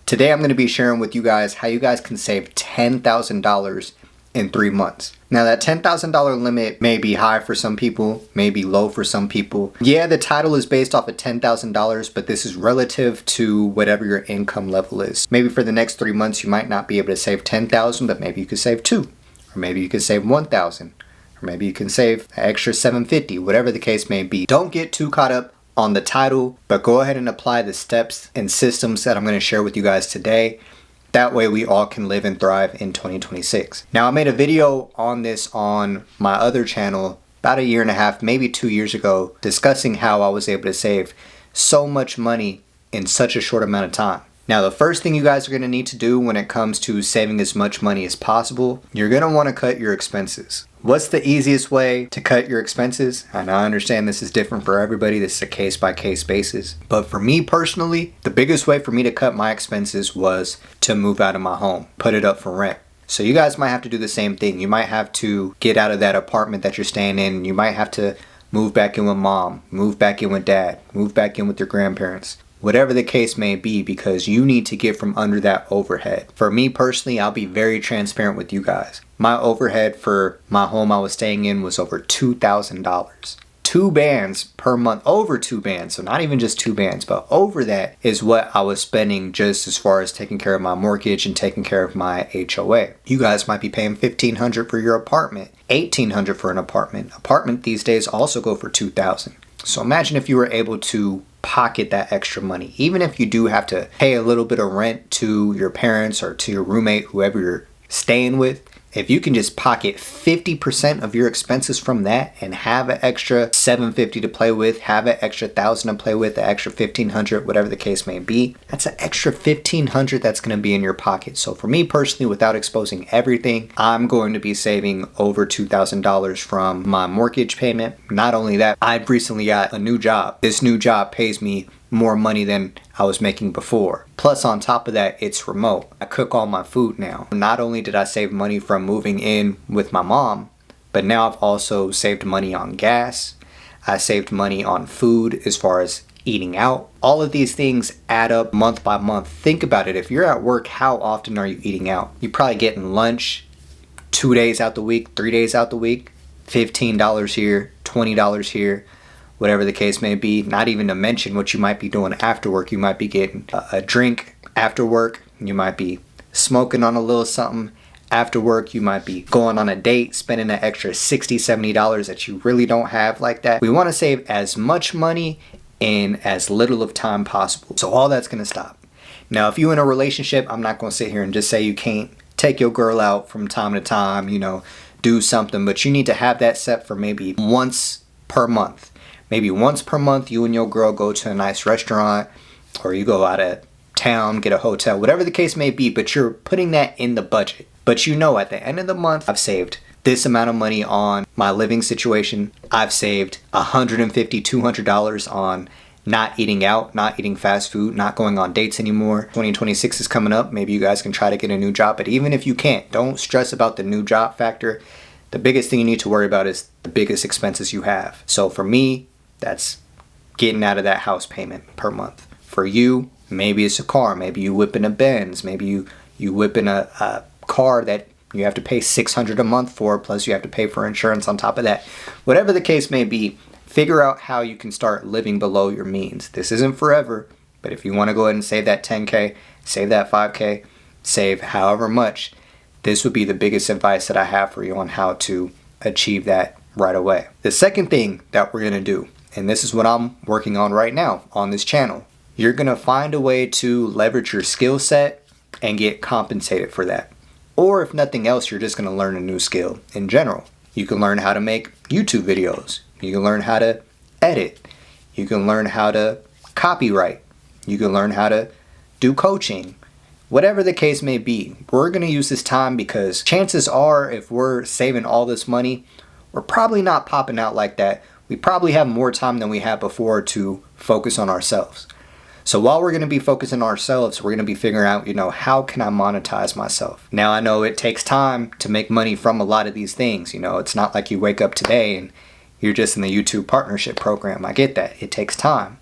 Today I'm going to be sharing with you guys how you guys can save $10,000 in 3 months. Now that $10,000 limit may be high for some people, may be low for some people. Yeah, the title is based off of $10,000, but this is relative to whatever your income level is. Maybe for the next 3 months you might not be able to save 10,000, but maybe you could save 2, or maybe you could save 1,000, or maybe you can save an extra 750, whatever the case may be. Don't get too caught up on the title, but go ahead and apply the steps and systems that I'm going to share with you guys today. That way we all can live and thrive in 2026. Now I made a video on this on my other channel about 1.5 years, maybe 2 years ago, discussing how I was able to save so much money in such a short amount of time. Now the first thing you guys are going to need to do when it comes to saving as much money as possible, you're going to want to cut your expenses. What's the easiest way to cut your expenses? And I understand this is different for everybody. This is a case-by-case basis. But for me personally, the biggest way for me to cut my expenses was to move out of my home, put it up for rent. So you guys might have to do the same thing. You might have to get out of that apartment that you're staying in. You might have to move back in with mom, move back in with dad, move back in with your grandparents. Whatever the case may be, because you need to get from under that overhead. For me personally, I'll be very transparent with you guys. My overhead for my home I was staying in was over $2,000. 2 bands per month, over 2 bands, so not even just 2 bands, but over that is what I was spending just as far as taking care of my mortgage and taking care of my HOA. You guys might be paying $1,500 for your apartment, $1,800 for an apartment. Apartment these days also go for $2,000. So imagine if you were able to pocket that extra money. Even if you do have to pay a little bit of rent to your parents or to your roommate, whoever you're staying with, if you can just pocket 50% of your expenses from that and have an extra $750 to play with, have an extra $1,000 to play with, an extra $1,500, whatever the case may be, that's an extra $1,500 that's going to be in your pocket. So for me personally, without exposing everything, I'm going to be saving over $2,000 from my mortgage payment. Not only that, I've recently got a new job. This new job pays me more money than I was making before. Plus on top of that, it's remote. I cook all my food now. Not only did I save money from moving in with my mom, but now I've also saved money on gas. I saved money on food as far as eating out. All of these things add up month by month. Think about it. If you're at work, how often are you eating out? You're probably getting lunch 2 days out the week, 3 days out the week, $15 here, $20 here, whatever the case may be. Not even to mention what you might be doing after work. You might be getting a drink after work. You might be smoking on a little something after work. You might be going on a date, spending an extra $60, $70 that you really don't have like that. We want to save as much money in as little of time possible. So all that's going to stop. Now, if you're in a relationship, I'm not going to sit here and just say you can't take your girl out from time to time, do something, but you need to have that set for maybe once per month. Maybe once per month, you and your girl go to a nice restaurant, or you go out of town, get a hotel, whatever the case may be, but you're putting that in the budget. But at the end of the month, I've saved this amount of money on my living situation. I've saved $150, $200 on not eating out, not eating fast food, not going on dates anymore. 2026 is coming up. Maybe you guys can try to get a new job, but even if you can't, don't stress about the new job factor. The biggest thing you need to worry about is the biggest expenses you have. So for me, that's getting out of that house payment per month. For you, maybe it's a car. Maybe you whip in a Benz. Maybe you whip in a car that you have to pay $600 a month for, plus you have to pay for insurance on top of that. Whatever the case may be, figure out how you can start living below your means. This isn't forever, but if you want to go ahead and save that 10K, save that 5K, save however much, this would be the biggest advice that I have for you on how to achieve that right away. The second thing that we're going to do, and this is what I'm working on right now on this channel, you're going to find a way to leverage your skill set and get compensated for that. Or if nothing else, you're just going to learn a new skill in general. You can learn how to make YouTube videos. You can learn how to edit. You can learn how to copyright. You can learn how to do coaching. Whatever the case may be, we're going to use this time because chances are if we're saving all this money, we're probably not popping out like that. We probably have more time than we had before to focus on ourselves. So while we're going to be focusing on ourselves, we're going to be figuring out, how can I monetize myself? Now I know it takes time to make money from a lot of these things. It's not like you wake up today and you're just in the YouTube partnership program. I get that. It takes time.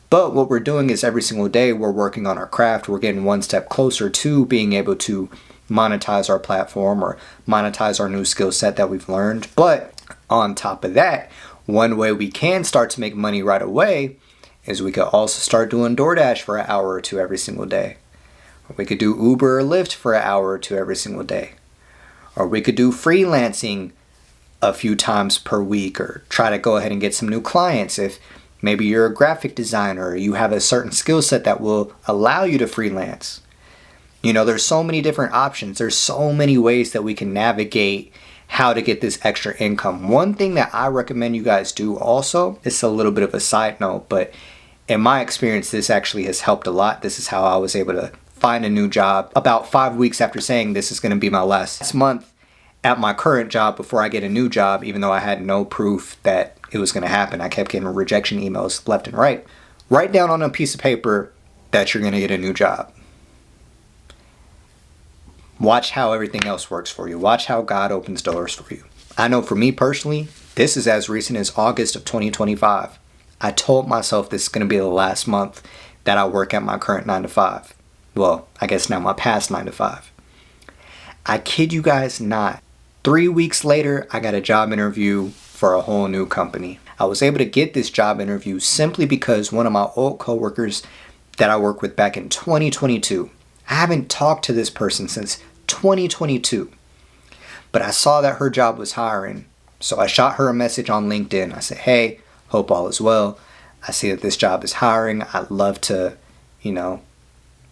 But what we're doing is every single day we're working on our craft. We're getting one step closer to being able to monetize our platform or monetize our new skill set that we've learned. But on top of that, one way we can start to make money right away is we could also start doing DoorDash for an hour or two every single day. Or we could do Uber or Lyft for an hour or two every single day. Or we could do freelancing a few times per week, or try to go ahead and get some new clients. If maybe you're a graphic designer, or you have a certain skill set that will allow you to freelance. You know, there's so many different options. There's so many ways that we can navigate how to get this extra income. One thing that I recommend you guys do also, it's a little bit of a side note, but in my experience, this actually has helped a lot. This is how I was able to find a new job about 5 weeks after saying this is going to be my last month at my current job before I get a new job, even though I had no proof that it was going to happen. I kept getting rejection emails left and right. Write down on a piece of paper that you're going to get a new job. Watch how everything else works for you. Watch how God opens doors for you. I know for me personally, this is as recent as August of 2025. I told myself this is going to be the last month that I work at my current 9 to 5. Well, I guess now my past 9 to 5. I kid you guys not. 3 weeks later, I got a job interview for a whole new company. I was able to get this job interview simply because one of my old coworkers that I worked with back in 2022, I haven't talked to this person since 2022, but I saw that her job was hiring. So I shot her a message on LinkedIn. I said, hey, hope all is well. I see that this job is hiring. I'd love to,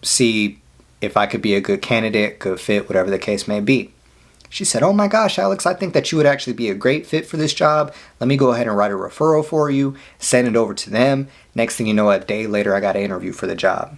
see if I could be a good candidate, good fit, whatever the case may be. She said, oh my gosh, Alex, I think that you would actually be a great fit for this job. Let me go ahead and write a referral for you, send it over to them. Next thing you know, a day later, I got an interview for the job.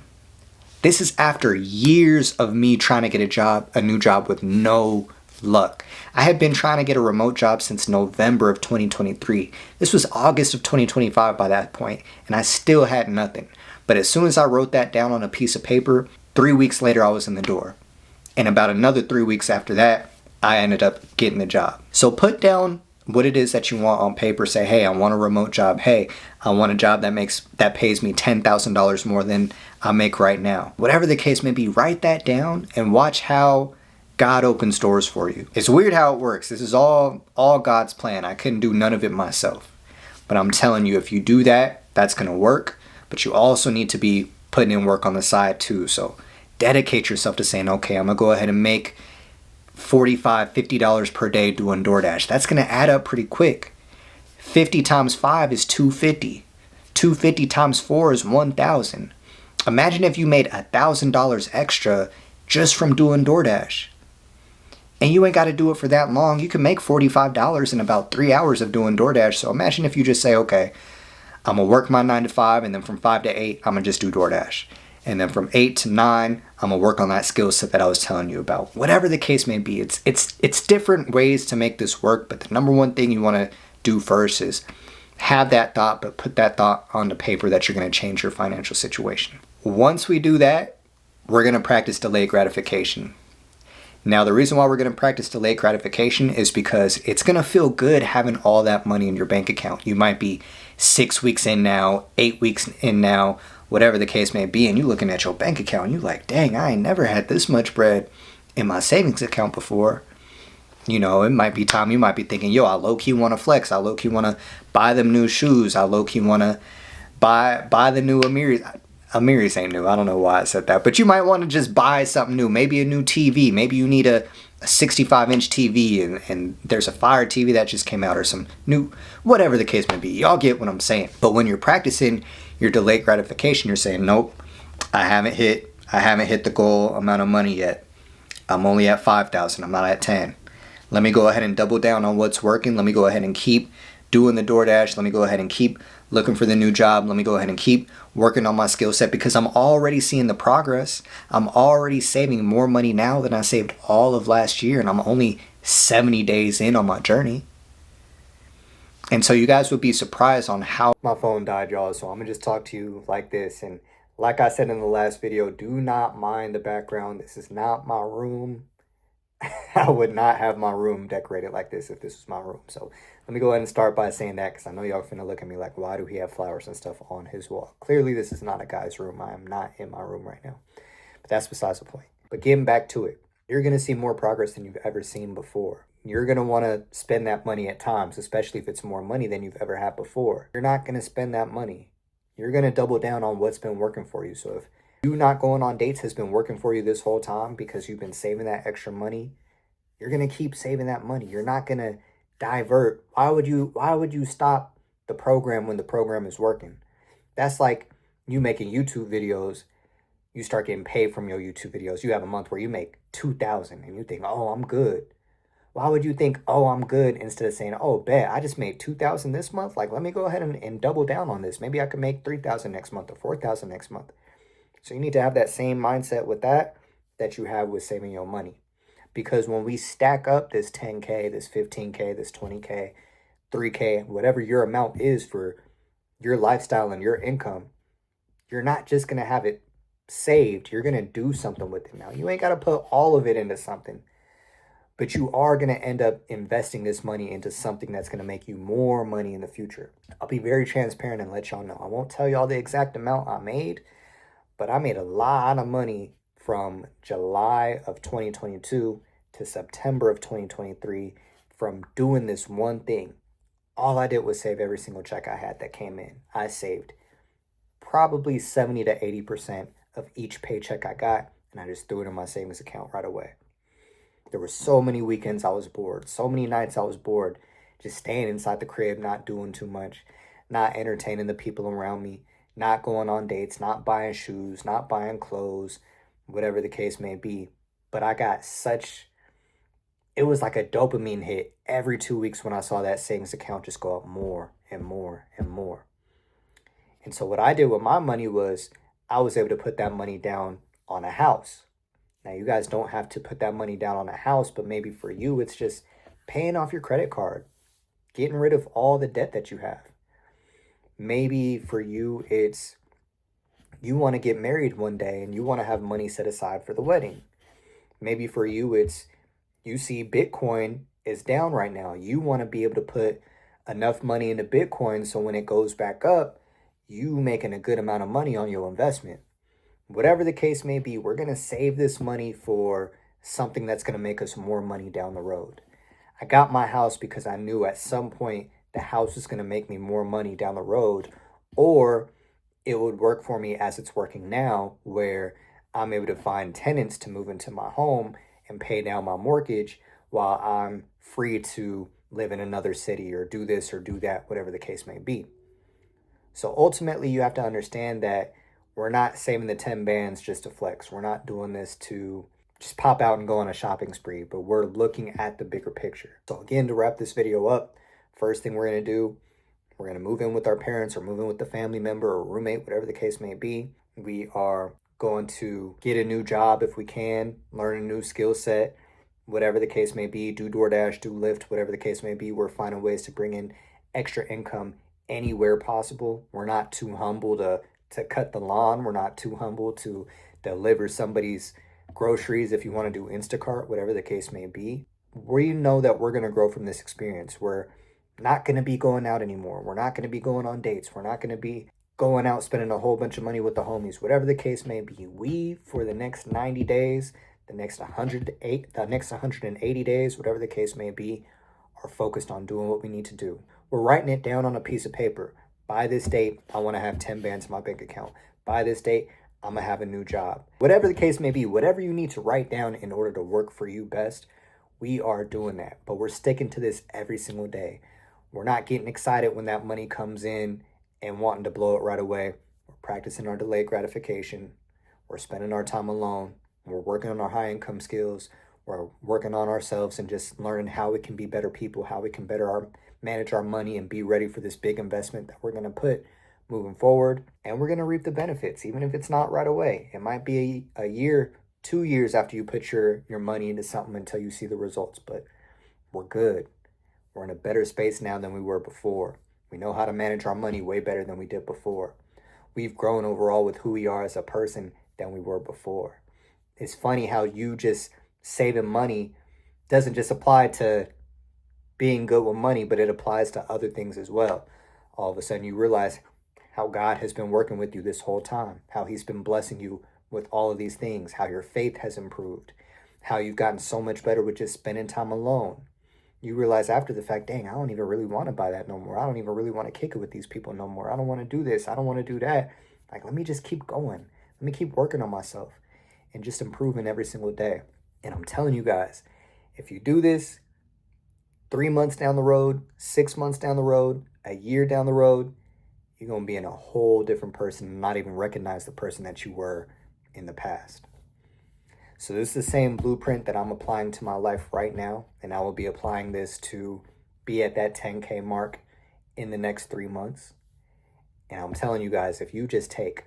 This is after years of me trying to get a new job with no luck. I had been trying to get a remote job since November of 2023. This was August of 2025 by that point, and I still had nothing. But as soon as I wrote that down on a piece of paper, 3 weeks later, I was in the door. And about another 3 weeks after that, I ended up getting the job. So put down what it is that you want on paper. Say, hey, I want a remote job. Hey, I want a job that pays me $10,000 more than I make right now. Whatever the case may be, write that down and watch how God opens doors for you. It's weird how it works. This is all God's plan. I couldn't do none of it myself. But I'm telling you, if you do that, that's going to work. But you also need to be putting in work on the side too. So dedicate yourself to saying, okay, I'm going to go ahead and make $45, $50 per day doing DoorDash. That's going to add up pretty quick. 50 times 5 is 250. 250 times 4 is 1,000. Imagine if you made $1,000 extra just from doing DoorDash. And you ain't got to do it for that long. You can make $45 in about 3 hours of doing DoorDash. So imagine if you just say, okay, I'm going to work my 9 to 5, and then from 5 to 8, I'm going to just do DoorDash. And then from 8 to 9, I'm going to work on that skill set that I was telling you about. Whatever the case may be, it's different ways to make this work. But the number one thing you want to do first is have that thought, but put that thought on the paper that you're going to change your financial situation. Once we do that, we're going to practice delayed gratification. Now, the reason why we're going to practice delayed gratification is because it's going to feel good having all that money in your bank account. You might be 6 weeks in now, 8 weeks in now, whatever the case may be, and you looking at your bank account and you like, dang, I ain't never had this much bread in my savings account before. It might be time you might be thinking, yo, I low-key want to flex. I low-key want to buy them new shoes. I low-key want to buy the new Amiris. Amiris ain't new. I don't know why I said that. But you might want to just buy something new. Maybe a new TV. Maybe you need a 65-inch TV and there's a Fire TV that just came out or some new, whatever the case may be. Y'all get what I'm saying. But when you're practicing your delayed gratification, you're saying, nope, I haven't hit the goal amount of money yet. I'm only at 5,000. I'm not at 10. Let me go ahead and double down on what's working. Let me go ahead and keep doing the DoorDash. Let me go ahead and keep looking for the new job. Let me go ahead and keep working on my skill set because I'm already seeing the progress. I'm already saving more money now than I saved all of last year, and I'm only 70 days in on my journey. And so you guys would be surprised on how my phone died, y'all. So I'm gonna just talk to you like this. And like I said in the last video, do not mind the background. This is not my room. I would not have my room decorated like this if this was my room. So let me go ahead and start by saying that, because I know y'all finna look at me like, why do he have flowers and stuff on his wall? Clearly, this is not a guy's room. I am not in my room right now. But that's besides the point. But getting back to it, you're going to see more progress than you've ever seen before. You're going to want to spend that money at times, especially if it's more money than you've ever had before. You're not going to spend that money. You're going to double down on what's been working for you. So if you not going on dates has been working for you this whole time because you've been saving that extra money, you're going to keep saving that money. You're not going to divert. Why would you stop the program when the program is working? That's like you making YouTube videos. You start getting paid from your YouTube videos. You have a month where you make 2,000 and you think, "Oh, I'm good." Why would you think, "Oh, I'm good," instead of saying, "Oh, bet I just made 2,000 this month. Like, let me go ahead and double down on this. Maybe I could make 3,000 next month or 4,000 next month." So you need to have that same mindset with that you have with saving your money. Because when we stack up this 10K, this 15K, this 20K, 3K, whatever your amount is for your lifestyle and your income, you're not just going to have it saved. You're going to do something with it now. You ain't got to put all of it into something, but you are going to end up investing this money into something that's going to make you more money in the future. I'll be very transparent and let y'all know. I won't tell y'all the exact amount I made, but I made a lot of money from July of 2022 to September of 2023 from doing this one thing. All I did was save every single check I had that came in. I saved probably 70 to 80% of each paycheck I got, and I just threw it in my savings account right away. There were so many weekends I was bored, so many nights I was bored, just staying inside the crib, not doing too much, not entertaining the people around me, not going on dates, not buying shoes, not buying clothes, whatever the case may be. But I got it was like a dopamine hit every 2 weeks when I saw that savings account just go up more and more and more. And so what I did with my money was I was able to put that money down on a house. Now, you guys don't have to put that money down on a house, but maybe for you, it's just paying off your credit card, getting rid of all the debt that you have. Maybe for you, it's you want to get married one day and you want to have money set aside for the wedding. Maybe for you, it's you see Bitcoin is down right now. You want to be able to put enough money into Bitcoin so when it goes back up, you making a good amount of money on your investment. Whatever the case may be, we're going to save this money for something that's going to make us more money down the road. I got my house because I knew at some point the house is going to make me more money down the road, or it would work for me as it's working now, where I'm able to find tenants to move into my home and pay down my mortgage while I'm free to live in another city or do this or do that, whatever the case may be. So ultimately, you have to understand that we're not saving the 10 bands just to flex. We're not doing this to just pop out and go on a shopping spree, but we're looking at the bigger picture. So again, to wrap this video up, first thing we're going to do, we're going to move in with our parents or move in with the family member or roommate, whatever the case may be. We are going to get a new job if we can, learn a new skill set, whatever the case may be, do DoorDash, do Lyft, whatever the case may be. We're finding ways to bring in extra income anywhere possible. We're not too humble to cut the lawn. We're not too humble to deliver somebody's groceries if you want to do Instacart, whatever the case may be. We know that we're going to grow from this experience. We're not going to be going out anymore. We're not going to be going on dates. We're not going to be going out spending a whole bunch of money with the homies, whatever the case may be. We, for the next 90 days, the next 180 days, whatever the case may be, are focused on doing what we need to do. We're writing it down on a piece of paper. By this date, I want to have 10 bands in my bank account. By this date, I'm going to have a new job. Whatever the case may be, whatever you need to write down in order to work for you best, we are doing that. But we're sticking to this every single day. We're not getting excited when that money comes in and wanting to blow it right away. We're practicing our delayed gratification. We're spending our time alone. We're working on our high income skills. We're working on ourselves and just learning how we can be better people, how we can better manage our money and be ready for this big investment that we're going to put moving forward. And we're going to reap the benefits, even if it's not right away. It might be a year, 2 years after you put your money into something until you see the results, but we're good. We're in a better space now than we were before. We know how to manage our money way better than we did before. We've grown overall with who we are as a person than we were before. It's funny how you just saving money doesn't just apply to being good with money, but it applies to other things as well. All of a sudden, you realize how God has been working with you this whole time, how He's been blessing you with all of these things, how your faith has improved, how you've gotten so much better with just spending time alone. You realize after the fact, dang, I don't even really want to buy that no more. I don't even really want to kick it with these people no more. I don't want to do this. I don't want to do that. Like, let me just keep going. Let me keep working on myself and just improving every single day. And I'm telling you guys, if you do this 3 months down the road, 6 months down the road, a year down the road, you're going to be in a whole different person and not even recognize the person that you were in the past. So this is the same blueprint that I'm applying to my life right now, and I will be applying this to be at that 10K mark in the next 3 months. And I'm telling you guys, if you just take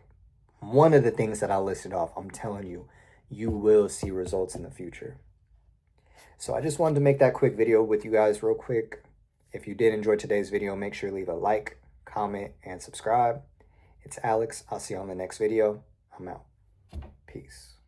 one of the things that I listed off, I'm telling you, you will see results in the future. So I just wanted to make that quick video with you guys real quick. If you did enjoy today's video, make sure to leave a like, comment, and subscribe. It's Alex. I'll see you on the next video. I'm out. Peace.